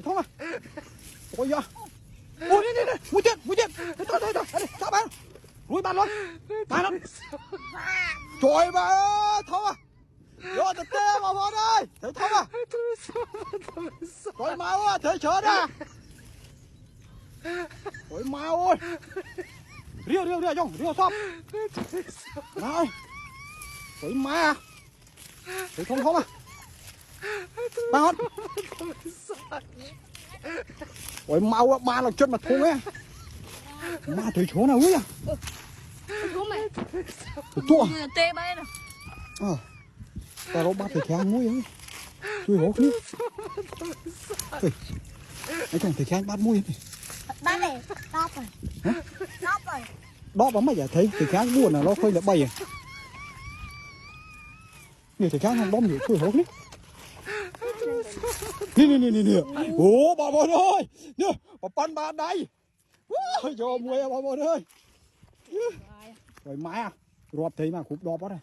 Không à. Ôi da. Ôi đi. Mũi chết. Thôi. Đi, sao bạn. Đuổi bạn luôn. Bạn. Trời bà ơi, thôi à. Vô tê mà vô đây. Thế thôi à. Trời mau à, thế chớ ra. Trời mau ơi. Riêu xong. Nào. Trời ma. Thế không à. Bao. Ôi mau á, ba là chân mà thua á. Ma thấy chỗ nào ấy à? Chỗ mày. Chỗ. Tê bay nào. Ta đâu bắt thì khang mũi ấy. Chui hố đi. Anh chồng thì khang bắt mũi này. Bắt này, đóp rồi. Hả? Đóp rồi. Đóp bấm mà giải thấy thì khang buồn là nó khơi là bay à. Nhiều thì khang không bấm nhiều chui hố đi. Nè. Ủa bà bồn ơi. Nè, bà pan bà đây. Ôi trời mùi bà bồn ơi. Rồi má. Rộp thấy mà khúc đóp đó này.